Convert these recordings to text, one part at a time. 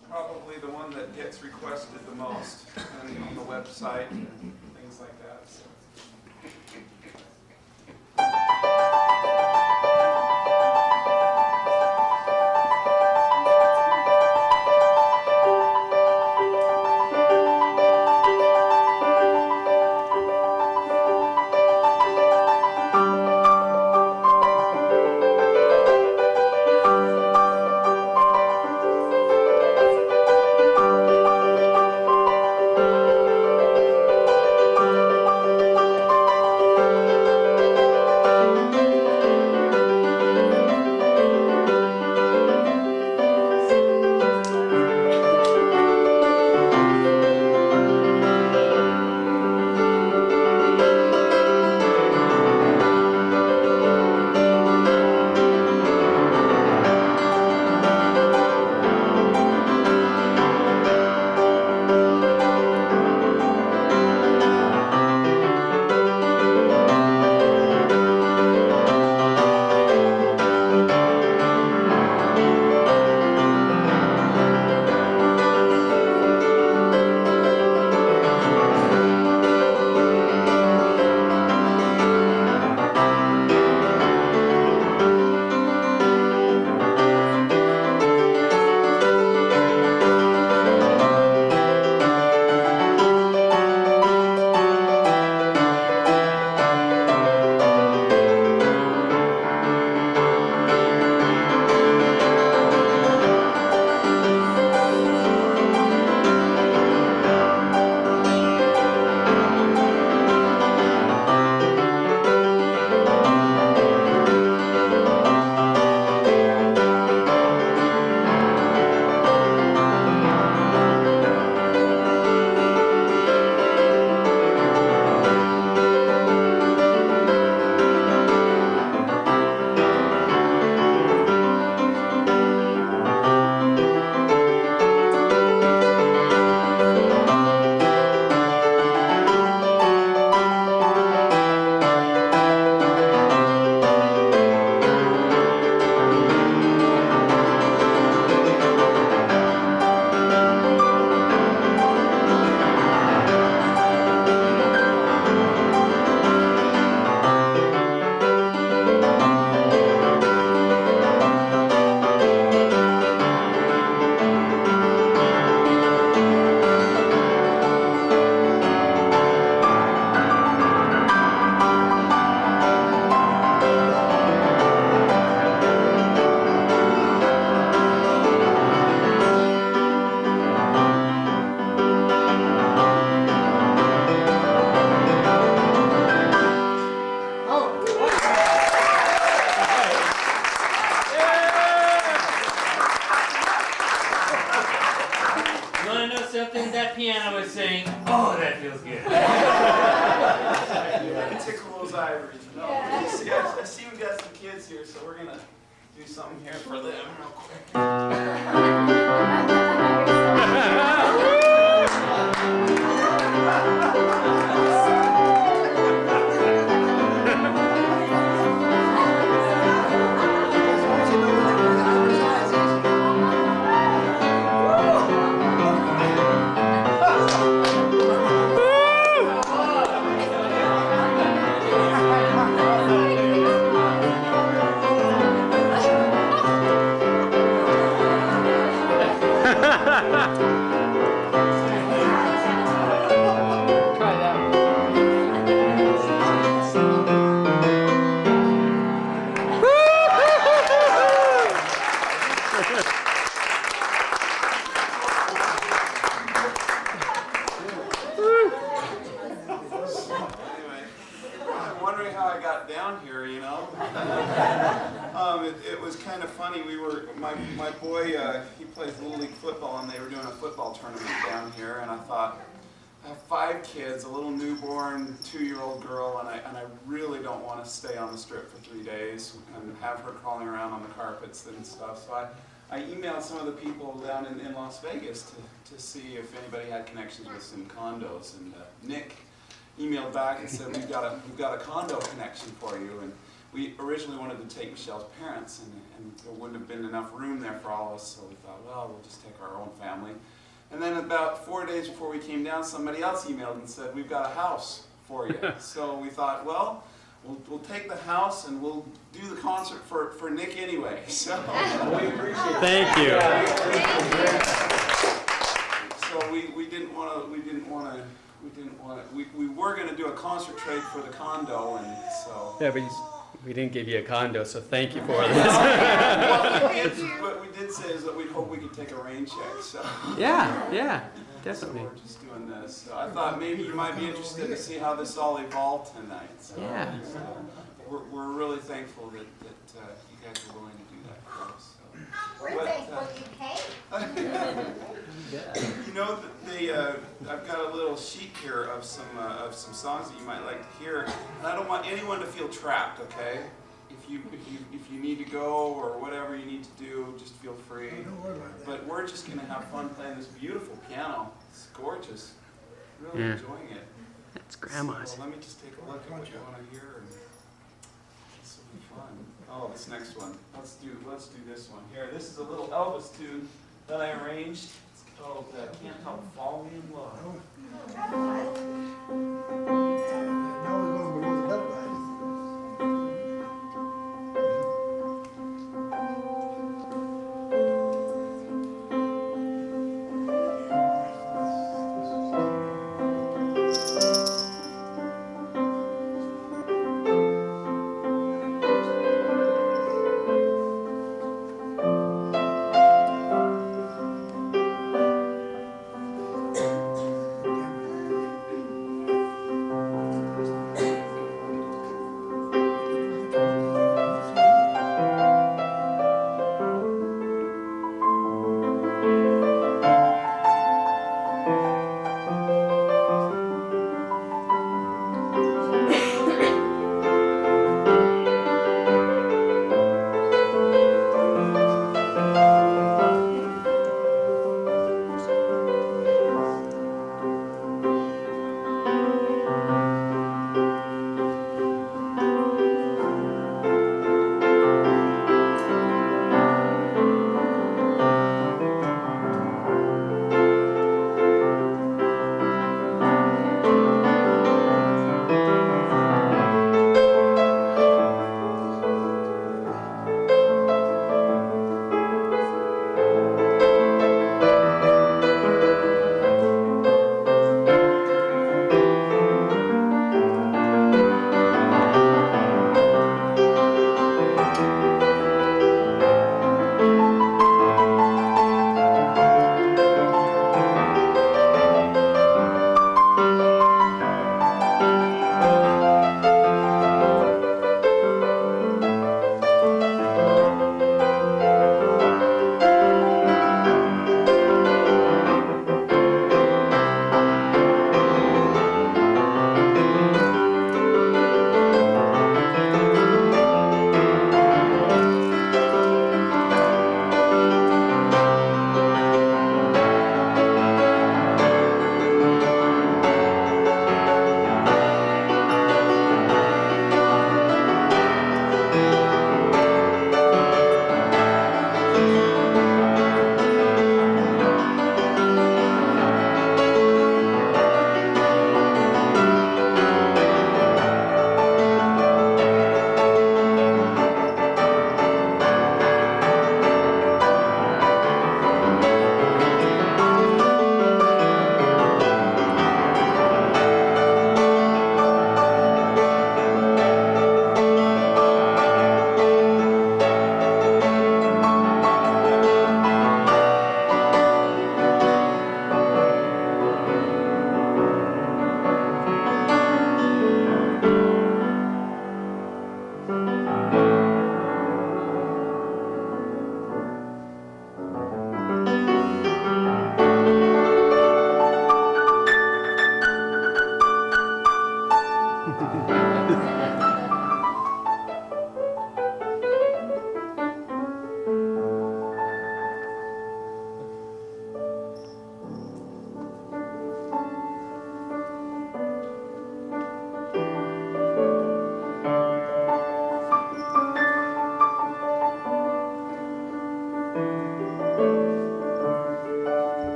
It's probably the one that gets requested the most on the website and things like that. So. That piano is saying, oh, that feels good. Tickle those ivories. No, I see we got some kids here, so we're going to do something here for them real quick. It was kind of funny. My boy, he plays Little League football, and they were doing a football tournament down here, and I thought, I have 5 kids, a little newborn 2-year-old girl, and I really don't want to stay on the strip for 3 days and have her crawling around on the carpets and stuff. So I emailed some of the people down in Las Vegas to see if anybody had connections with some condos, and Nick emailed back and said, we've got a condo connection for you. And we originally wanted to take Michelle's parents, and there wouldn't have been enough room there for all of us, so we thought, well, we'll just take our own family. And then about 4 days before we came down, somebody else emailed and said, we've got a house for you. So we thought, well, we'll take the house and we'll do the concert for Nick anyway. So we appreciate it. Thank you. So we were going to do a concert trade for the condo, and so. Yeah, but we didn't give you a condo, so thank you for this. What we did say is that we'd hope we could take a rain check. So. Yeah, definitely. So we're just doing this. So I thought maybe you might be interested to see how this all evolved tonight. So, Yeah. So we're really thankful that you guys are willing to do that for us. So. We're thankful you came. You know, I've got a little sheet here of some songs that you might like to hear, and I don't want anyone to feel trapped. Okay, if you need to go or whatever you need to do, just feel free. But we're just gonna have fun playing this beautiful piano. It's gorgeous. Really enjoying it. That's Grandma's. So, let me just take a look at what you want to hear. And this will be fun. Oh, this next one. Let's do this one here. This is a little Elvis tune that I arranged. It's called "Can't Help Falling in Love."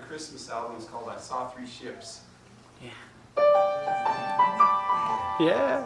Christmas album. It's called I Saw Three Ships. Yeah. Yeah.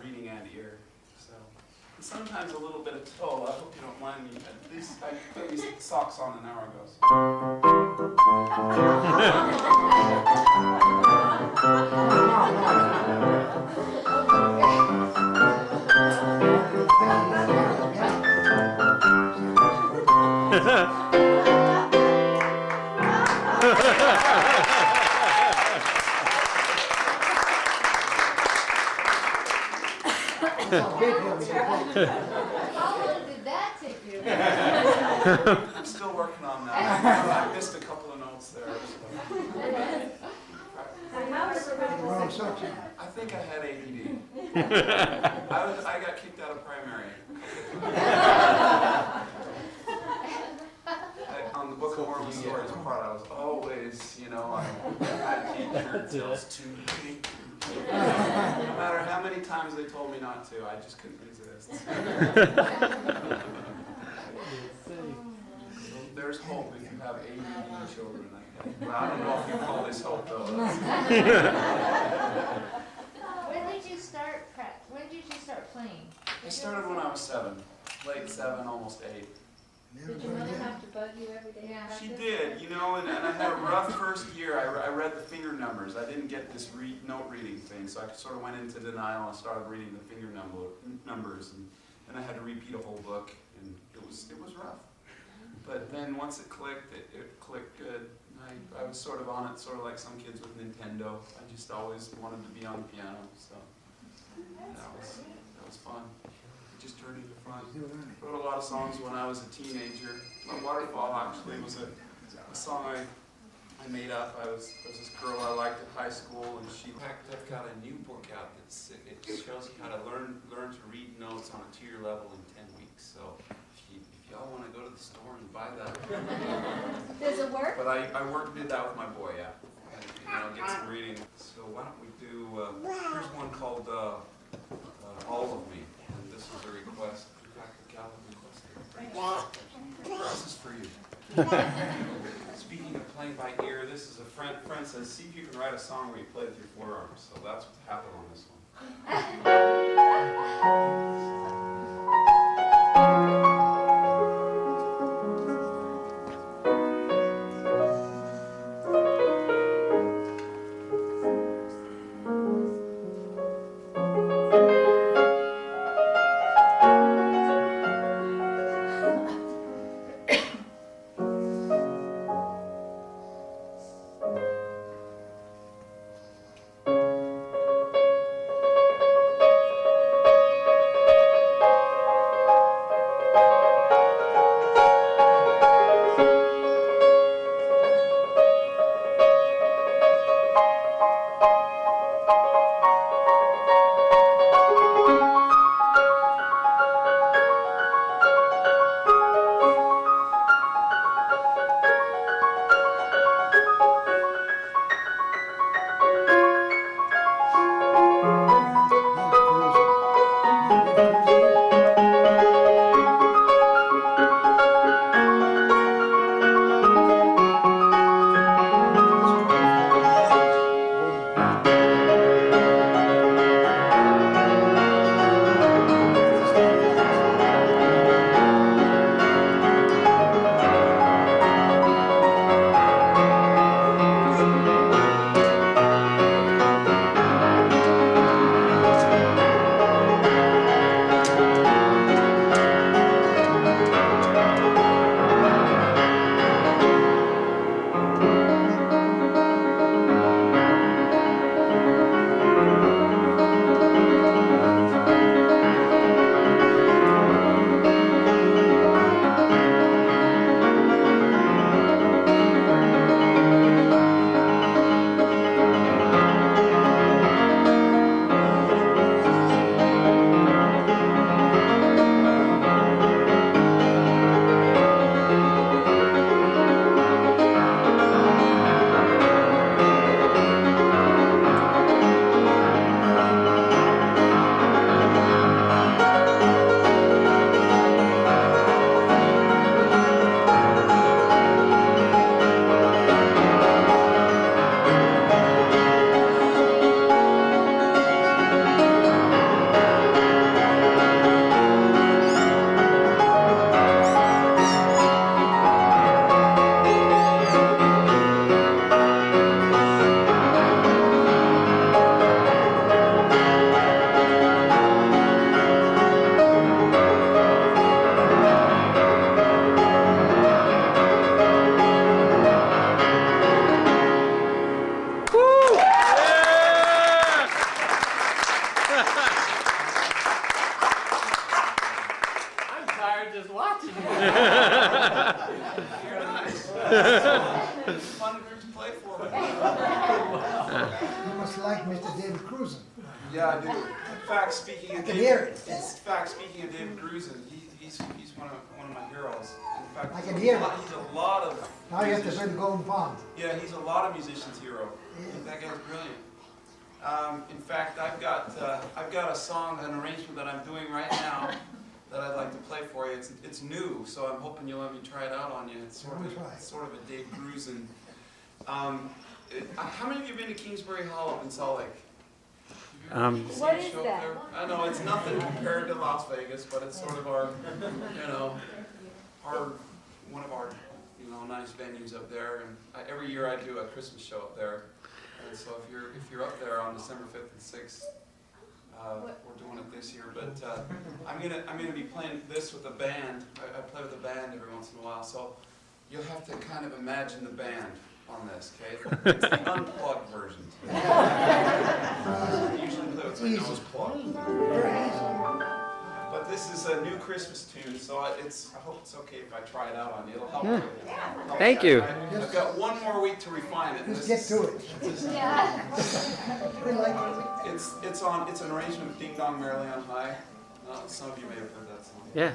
reading and ear. So and sometimes a little bit of toe. I hope you don't mind me. At least I put these socks on an hour ago. How long did that take you? I'm still working on that. I missed a couple of notes there. So. I think I had ADD. I got kicked out of primary. On the Book of Mormon Stories part, I was always, my teacher tells to me. No matter how many times they told me not to, I just couldn't resist. So there's hope if you have ADD children. Well, I don't know if you call this hope though. When did you start playing? I started when I was 7, late 7, almost 8. Did your mother have to bug you every day? Yeah. She did, and I had a rough first year. I read the finger numbers. I didn't get this note reading thing, so I sort of went into denial and started reading the finger numbers, and I had to repeat a whole book, and it was was rough. But then once it clicked, it clicked good. And I was sort of on it, sort of like some kids with Nintendo. I just always wanted to be on the piano, so that was fun. It just turned into fun. Wrote a lot of songs when I was a teenager. My Waterfall actually was a song I made up. There was this girl I liked at high school, and I've got a new book out it shows you how to learn to read notes on a 2-year level in 10 weeks. So if y'all want to go to the store and buy that. Does it work? But I did that with my boy, yeah. And, get some reading. So why don't we do, here's one called All of Me. And this is a request. In fact, the gal requested. This is for you. Speaking of playing by ear, this is a friend says, see if you can write a song where you play with your forearms. So that's what happened on this one. Just watching it. You're nice. Fun group to play for. You must like Mr. David Cruzen. Yeah, I do. In fact, speaking of I can hear it. David Cruzen, he's one of my heroes. In fact, I can hear it. He's a lot of. Now you have to play the Golden Pond. Yeah, he's a lot of musicians' hero. That guy's brilliant. In fact, I've got a song, an arrangement that I'm doing right now that I'd like to play for you. It's new, so I'm hoping you'll let me try it out on you. It's sort of a Dave Grusin. How many of you have been to Kingsbury Hall up in Salt Lake? What is that? There? I know it's nothing compared to Las Vegas, but it's sort of our, one of our, nice venues up there. And every year I do a Christmas show up there. And so if you're up there on December 5th and 6th, We're doing it this year, but I'm gonna be playing this with a band. I play with a band every once in a while, so you'll have to kind of imagine the band on this, okay? It's the unplugged version. I usually play with my nose plugged. Very easy. But this is a new Christmas tune, so I hope it's okay if I try it out on you. It'll help. Yeah. help Thank me. you. I've got one more week to refine it. Just get to it. Yeah. We like it. It's an arrangement of Ding Dong Merrily on High. Some of you may have heard that song. Yeah.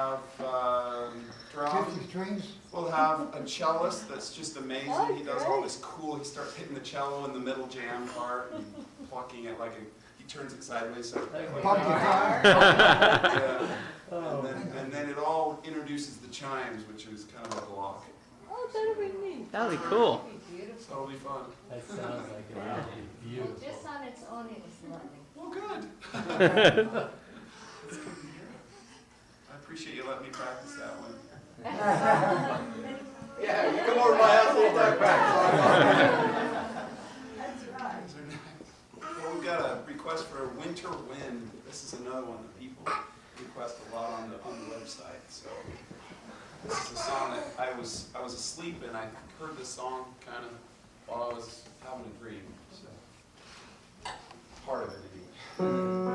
have drum. 50 strings? We'll have a cellist that's just amazing. Oh, He does all great. this cool. He starts hitting the cello in the middle jam part and plucking it like a. He turns it sideways. So Bump guitar? yeah. And then it all introduces the chimes, which is kind of a block. Oh, that'll be neat. That'll be cool. Beautiful. So it'll be fun. That sounds like it would be Well, beautiful. just on its own, it was lovely. Well, good. I appreciate you letting me practice that one. Yeah, you come over to my house anytime, practice. Well, we've got a request for Winter Wind. This is another one that people request a lot on the website. So this is a song that I was asleep and I heard this song kind of while I was having a dream. So part of it anyway.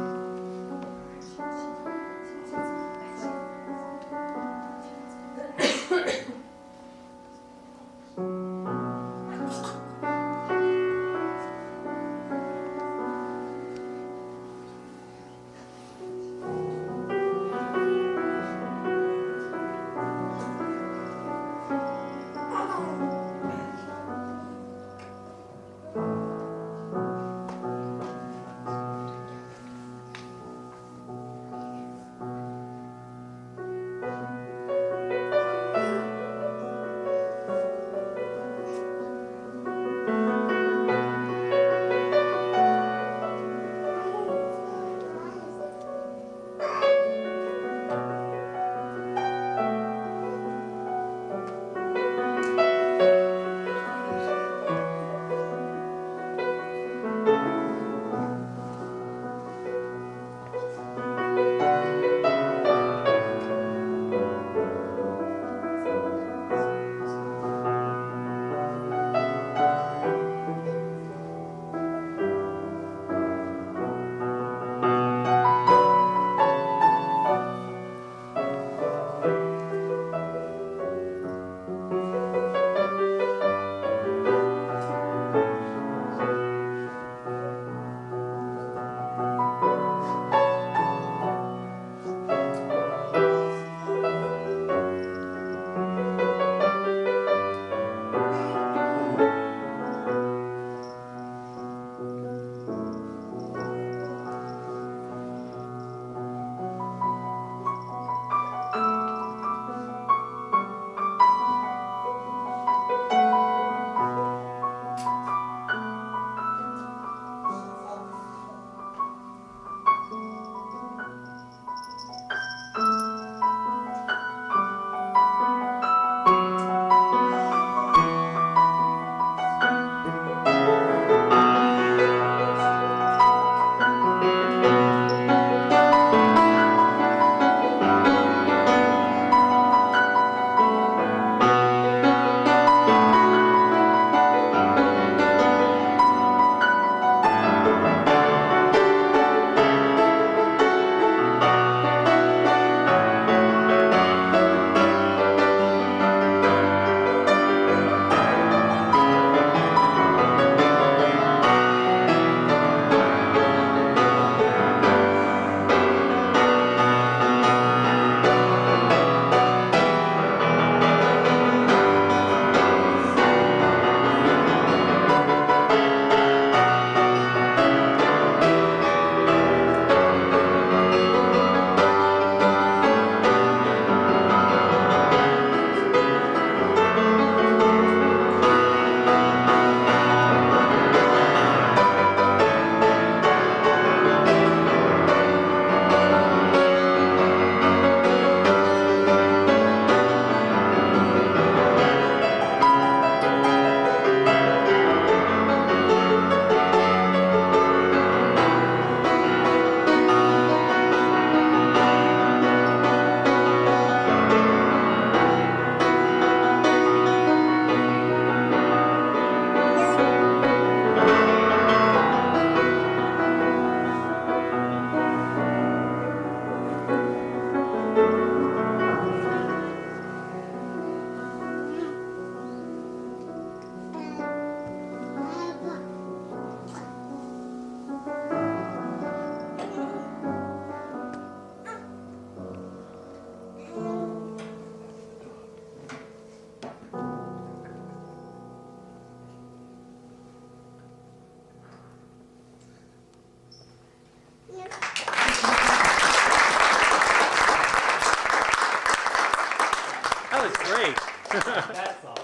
was great. That song.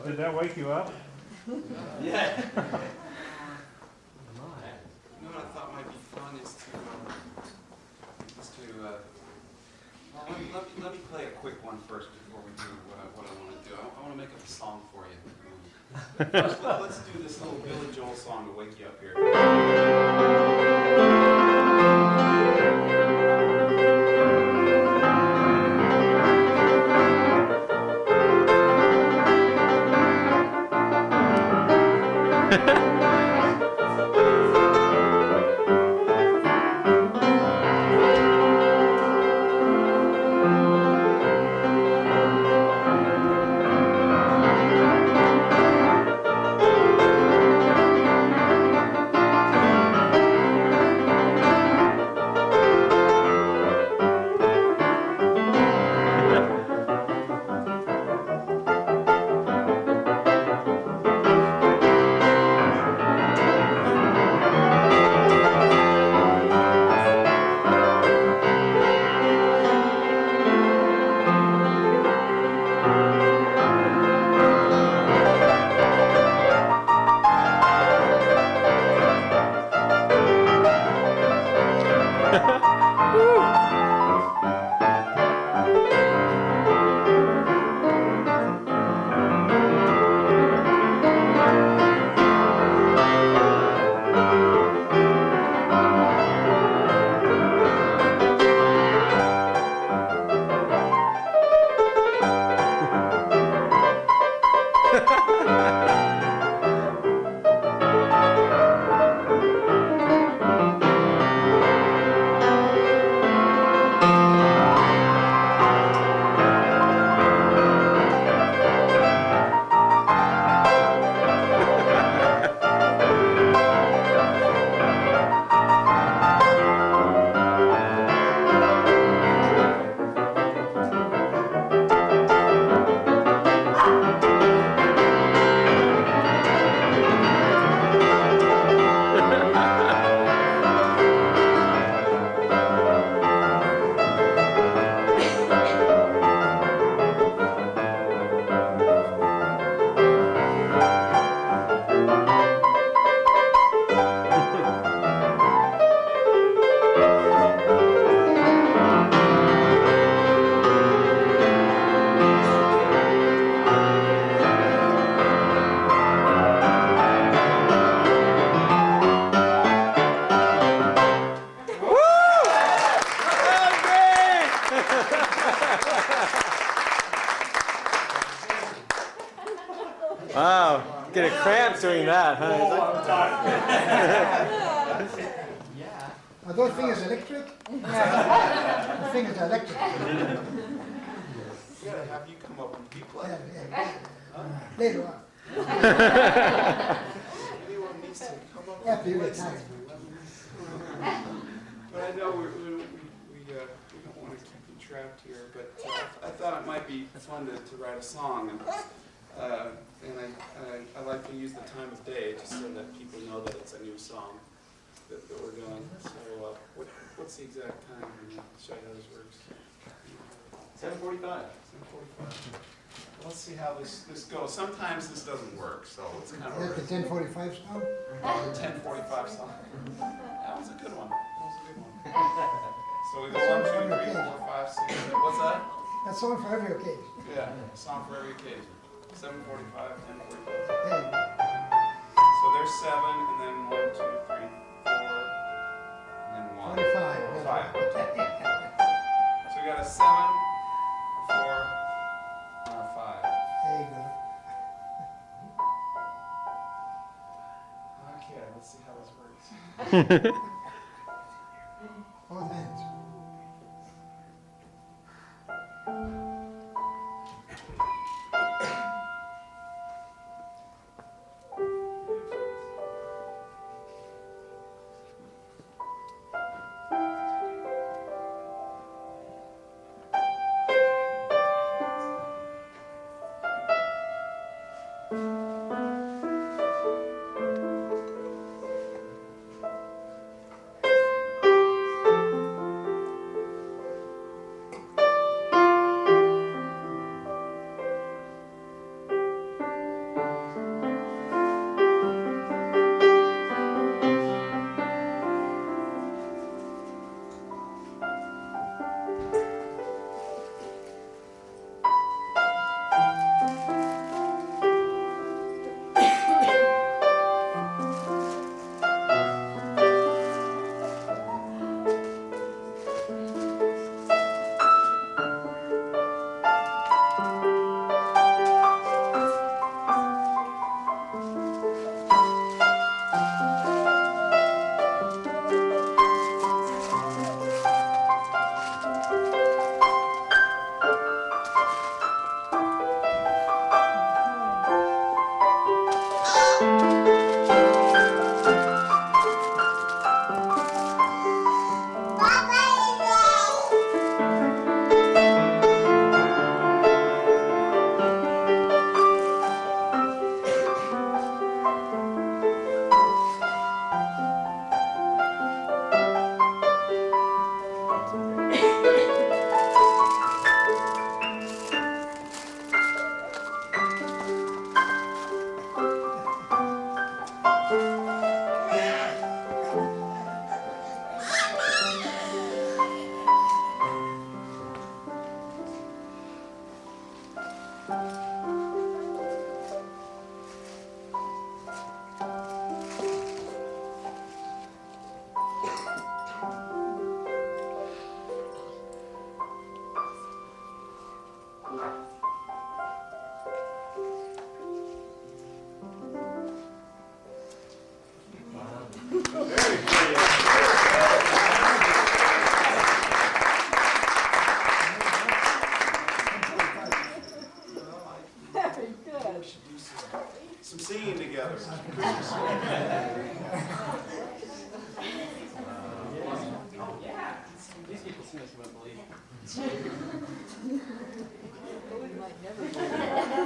Did that wake you up? Yeah. You know what I thought might be fun is to well, let me play a quick one first before we do what I want to do. I want to make up a song for you. First, let's do this little Billy Joel song to wake you up here. Wow, get a cramp doing that, huh? Are those things electric? The thing is electric. We gotta have you come up and play. Later on. Anyone needs to come up and After you play retire. something. But I know we don't want to keep you trapped here, but I thought it might be fun to write a song. And I like to use the time of day just so that people know that it's a new song that we're doing. So what's the exact time? Show you how this works. 7:45. 7:45. Let's see how this goes. Sometimes this doesn't work, so it's kind of Is that the 1045 song? 10:45 song. That was a good one. That was a good one. So we go 1, 2, 3, 4, 5, 6, 7. What's that? That's song for every occasion. Yeah, a song for every occasion. 7:45, 10:45. Hey, So there's 7, and then 1, 2, 3, 4, and then 1. 45. 5. So we got a 7, 4, and a 5. There you go. Okay, let's see how this works. Both hands.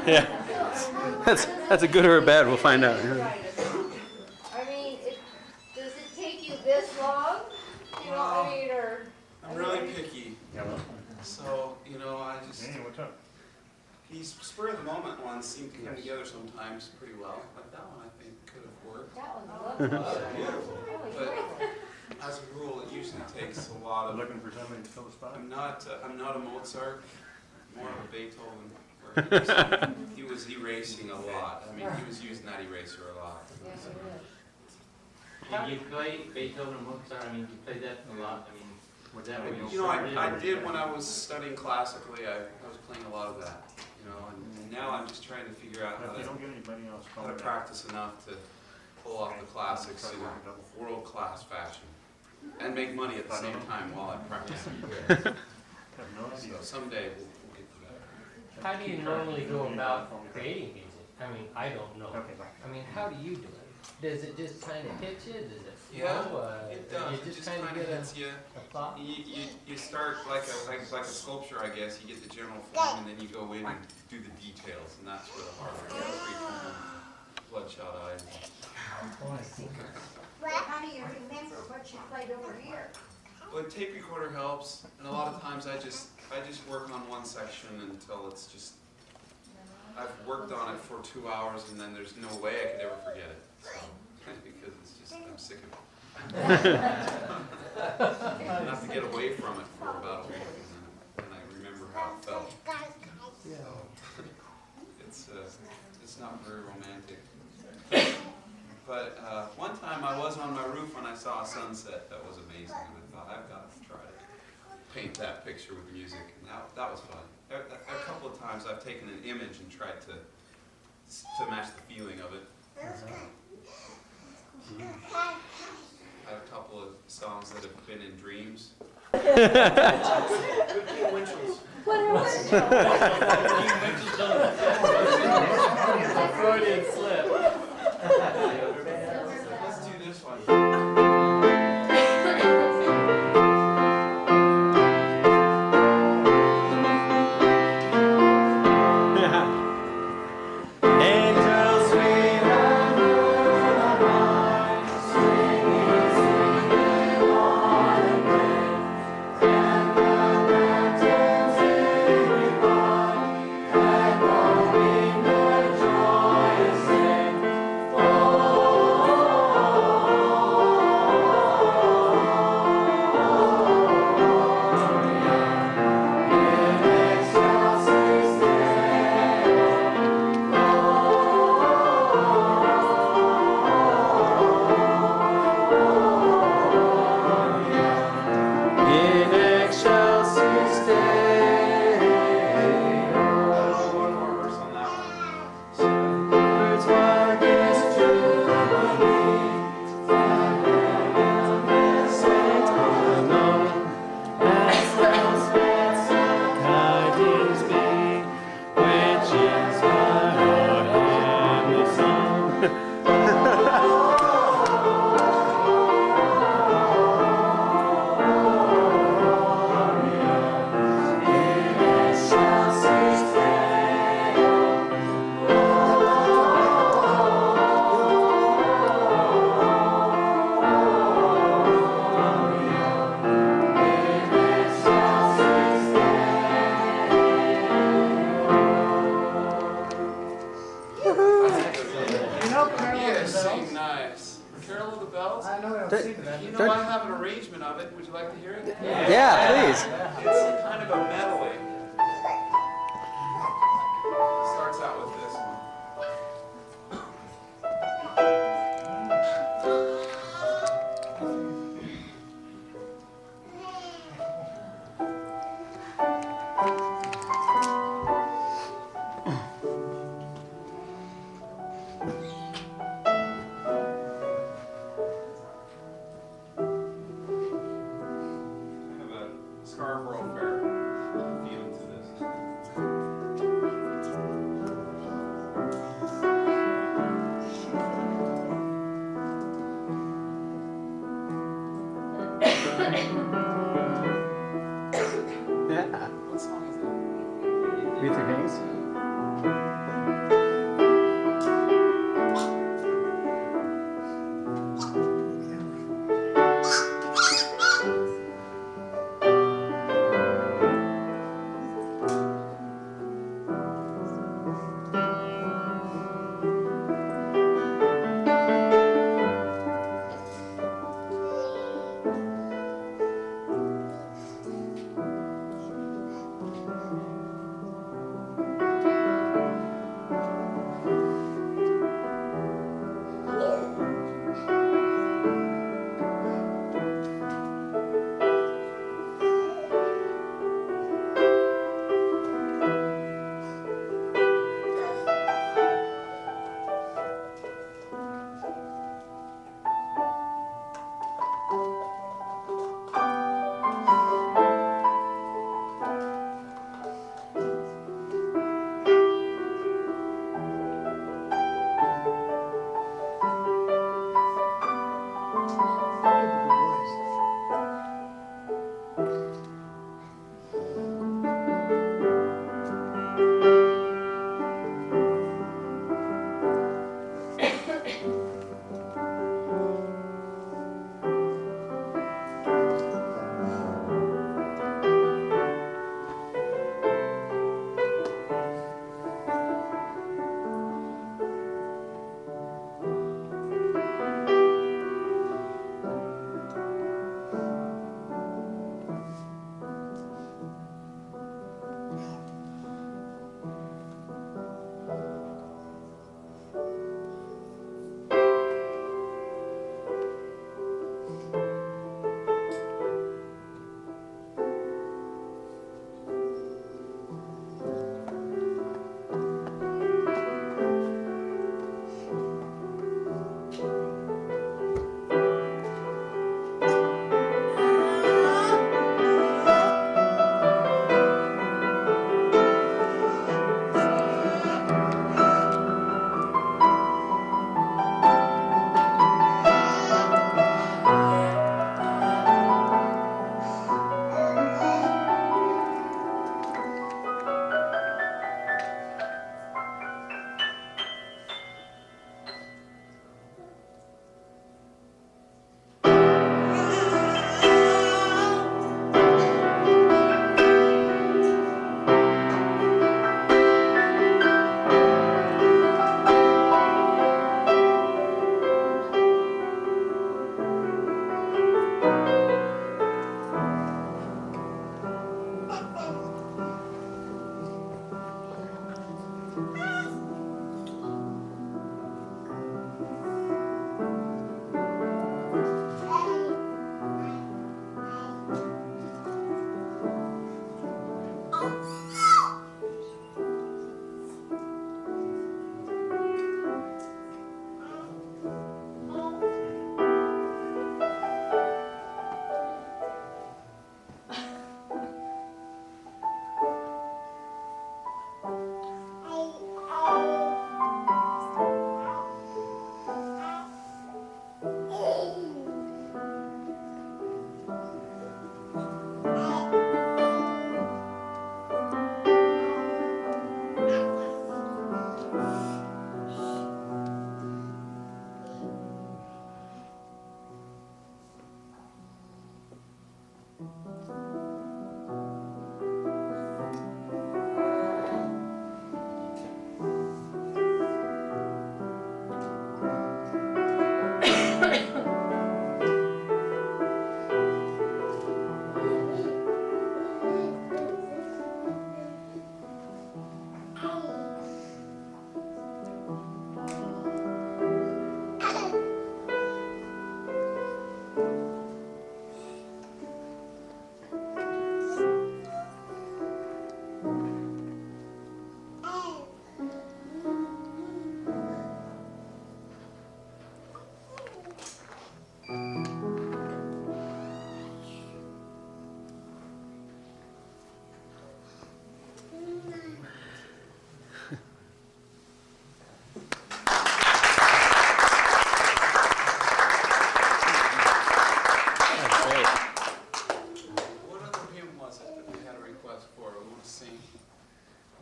Yeah. That's a good or a bad. We'll find out. I mean, does it take you this long? You know, I mean, or? I'm really picky. So, you know, I just, Hey, what's up? these spur of the moment ones seem to come together sometimes pretty well. Like that one I think could have worked. That one's lovely. Beautiful. Really But beautiful. as a rule, it usually takes a lot I'm of, looking for somebody to fill the spot. I'm not a Mozart, more of a Beethoven. Where he was erasing a lot. I mean, he was using that eraser a lot. Yes, it is. Did you play Beethoven and Mozart? I mean, you played that a lot. I mean, was that what you You know, started? I did when I was studying classically. I was playing a lot of that. You know, and now I'm just trying to figure out If you don't get anybody else, how call to me. practice enough to pull off the classics in a world-class fashion and make money at the same time while I practice. I have no idea. So someday we'll get to that. How do you normally go about creating music? I mean, I don't know. Okay, bye. I mean, how do you do it? Does it just kind of hit you? Does it flow? Yeah, it does. You It just just kind kind of of get hits you. a thought? You start like a sculpture, I guess. You get the general form, and then you go in and do the details, and that's where the hard work is. Bloodshot eyes. Oh, I see. Well, how do you remember what you played over here? Well, a tape recorder helps, and a lot of times I just work on one section until it's just. I've worked on it for 2 hours, and then there's no way I could ever forget it. So, because it's just I'm sick of it. I have to get away from it for about a week, and then I remember how it felt. So it's not very romantic. But one time I was on my roof when I saw a sunset that was amazing, and I thought I've got to try to paint that picture with music, and that was fun. A couple of times I've taken an image and tried to match the feeling of it. I have a couple of songs that have been in dreams. Freudian slip. Let's do this one. Angels swing in excelsis Deo. One more verse on that one. Shepherds mark his jubilee, Saint unknown, as thou spedst tidings be, which inspire our heavenly song. You know Carol Yeah, of the sing Bells? nice. Carol of the Bells? I know, I was thinking that. You know, I have an arrangement of it. Would you like to hear it? Yeah, please. It's kind of a medley. Starts out with this one. Kind of a Scarborough Fair feel to this. With your hands.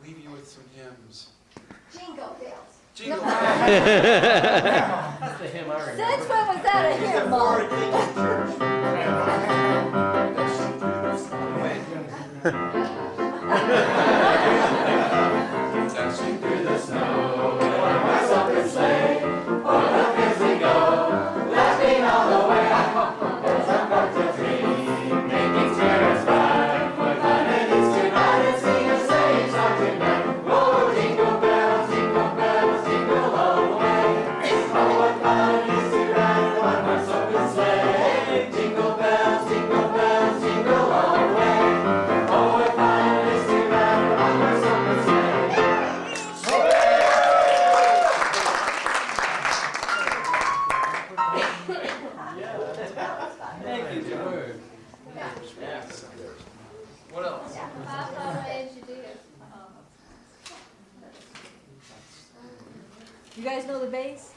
leave you with some hymns. Jingle bells. Jingle That's the hymn I remember. Since when was that a hymn, Mom? Dashing through the snow. What else? You guys know the bass?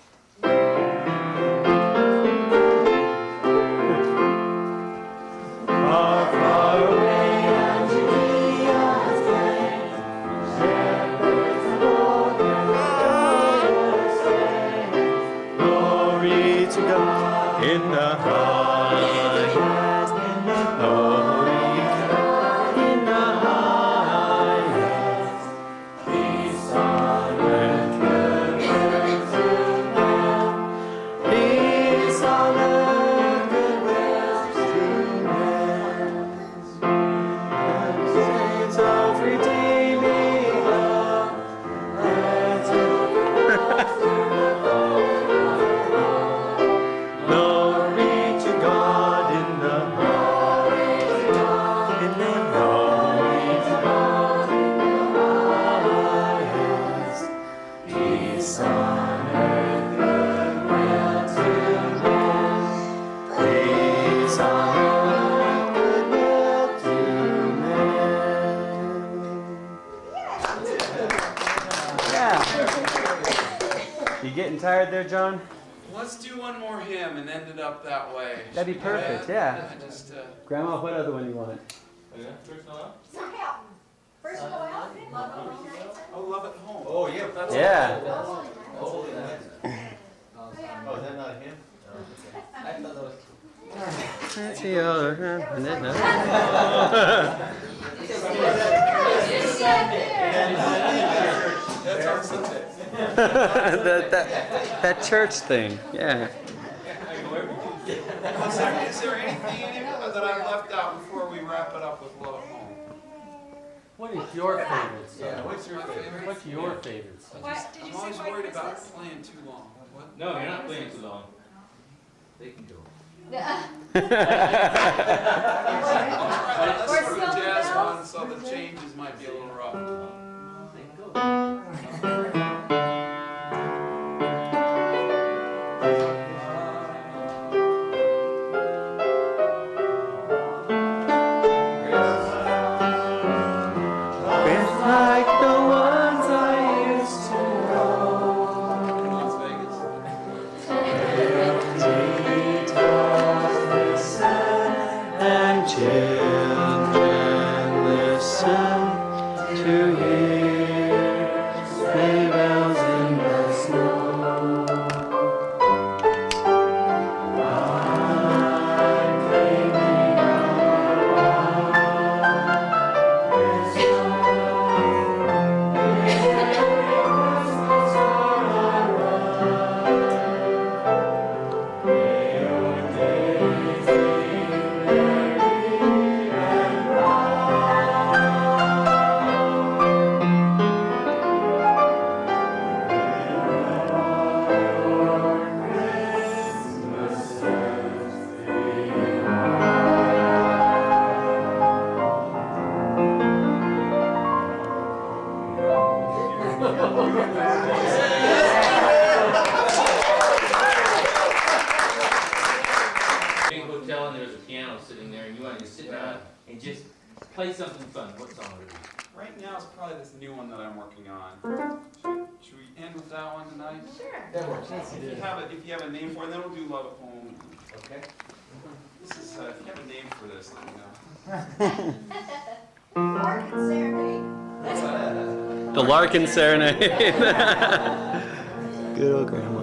Glory to God in the highest. Glory to God in the highest. Peace on earth, goodwill to men. Peace on earth, goodwill to men. And saints of redeeming love. Glory to God in the highest. In the glory to God in the highest. Peace on earth, goodwill to men. Peace on earth, goodwill to men. Yeah. You getting tired there, John? Let's do one more hymn and end it up that way. That'd be Should we do perfect, that? yeah. I just, Grandma, what other one do you want? First Noel? First Noel? oh, Love at Home. Oh, yeah. That's Yeah. Oh, is that not him? I thought that was. That's the other. That's on Sunday. that church thing, yeah. Is there anything in it that I left out before we wrap it up with Love at Home? What is your favorite song? Yeah, what's your favorite? What's your favorite song? I'm always worried about playing too long. What? No, you're not playing too long. They can go. Let's sort of jazz one so the changes might be a little rough. They can go. It's like the ones I used to know. Las Vegas. Listen and children listen to hear sleigh bells in the snow. I'm dreaming of Big hotel and there's a piano sitting there and you want to sit down and just play something fun. What song would it be? Right now it's probably this new one that I'm working on. Should we end with that one tonight? That works. If you have a name for it, then we'll do Love at Home. Okay. This is if you have a name for this, let me know. Larkins Serenade. What's that? The Larkins serenade. Good old grandma.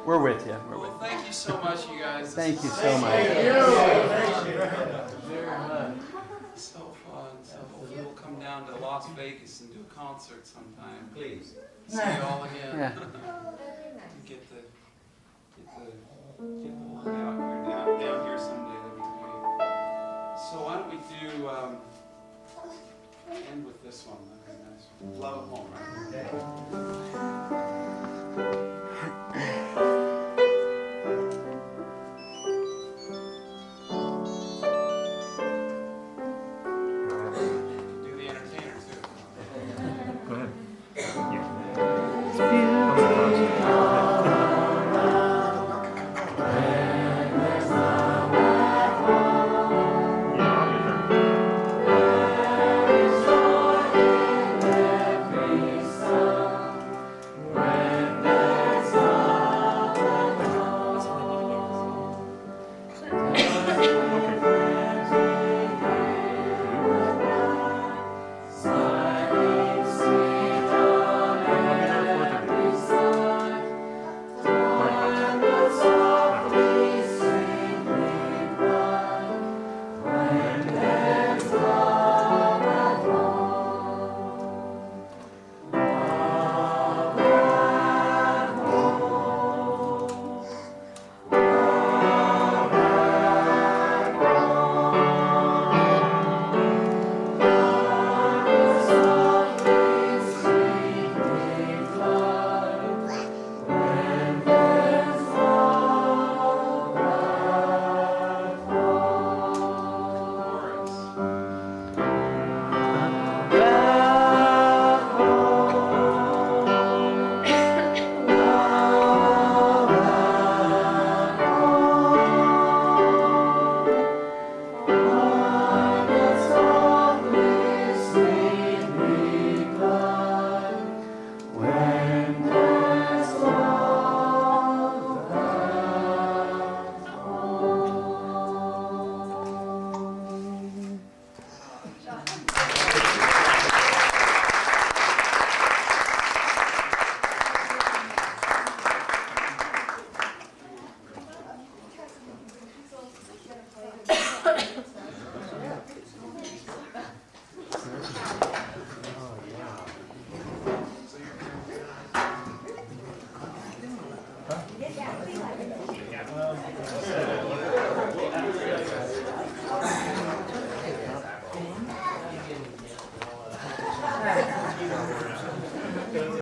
We're with you. We're with Well, thank you so much, you guys. This Thank is you so much. so fun. So hopefully we'll come down to Las Vegas and do a concert sometime. Please. See you all again. Yeah. Get the whole out down here someday. That'd be great. So why don't we do end with this one? That'd be nice. Love at Home, right? Okay.